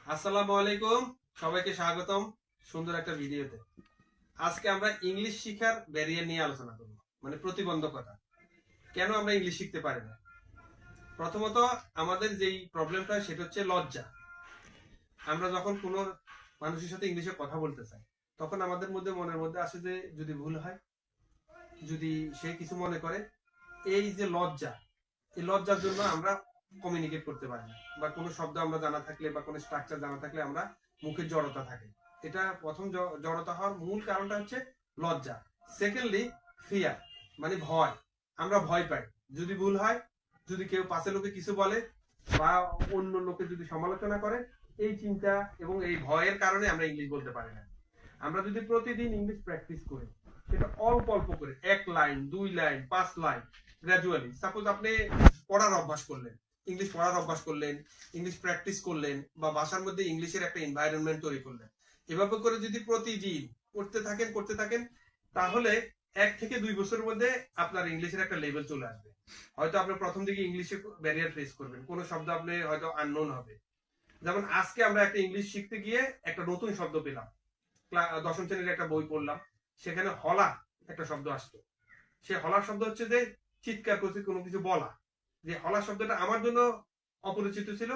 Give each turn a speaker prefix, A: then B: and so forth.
A: আসসালামু আলাইকুম, সবাইকে স্বাগতম সুন্দর একটা ভিডিওতে। আজকে আমরা ইংলিশ শিখার ব্যারিয়ার নিয়ে আলোচনা করব, মানে প্রতিবন্ধকতা। কেন আমরা ইংলিশ শিখতে পারি না? প্রথমত, আমাদের যেই প্রবলেমটা সেটা হচ্ছে লজ্জা। আমরা যখন কোনো মানুষের সাথে ইংলিশে কথা বলতে চাই, তখন আমাদের মধ্যে মনের মধ্যে আসে যে যদি ভুল হয়, যদি সে কিছু মনে করে, এই যে লজ্জা, এই লজ্জার জন্য আমরা কমিউনিকেট করতে পারি না। বা কোনো শব্দ আমরা জানা থাকলে বা কোনো স্ট্রাকচার জানা থাকলে আমরা মুখের জড়তা থাকে। এটা প্রথম জড়তা হওয়ার মূল কারণটা হচ্ছে লজ্জা। সেকেন্ডলি, ফিয়ার, মানে ভয়। আমরা ভয় পাই যদি ভুল হয়, যদি কেউ পাশে লোকে কিছু বলে বা অন্য লোকে যদি সমালোচনা করে। এই চিন্তা এবং এই ভয়ের কারণে আমরা ইংলিশ বলতে পারি না। আমরা যদি প্রতিদিন ইংলিশ প্র্যাকটিস করি, সেটা অল্প অল্প করে, 1 line 2 line 5 line, gradually, suppose আপনি পড়ার অভ্যাস করলেন, ইংলিশ পড়ার অভ্যাস করলেন, ইংলিশ প্র্যাকটিস করলেন, বা বাসার মধ্যে ইংলিশের একটা এনভায়রনমেন্ট তৈরি করলেন, এভাবে করে যদি প্রতিদিন করতে থাকেন, তাহলে 1 থেকে 2 বছরের মধ্যে আপনার ইংলিশের একটা লেভেল চলে আসবে। হয়তো আপনি প্রথম দিকে ইংলিশে ব্যারিয়ার ফেস করবেন, কোনো শব্দ আপনি হয়তো আননোন হবে। যেমন আজকে আমরা একটা ইংলিশ শিখতে গিয়ে একটা নতুন শব্দ পেলাম। 10ম শ্রেণীর একটা বই পড়লাম, সেখানে হলা একটা শব্দ আসতো। সে হলার শব্দ হচ্ছে যে চিৎকার করছে, কোনো কিছু বলা। যে হলা শব্দটা আমার জন্য অপরিচিত ছিল,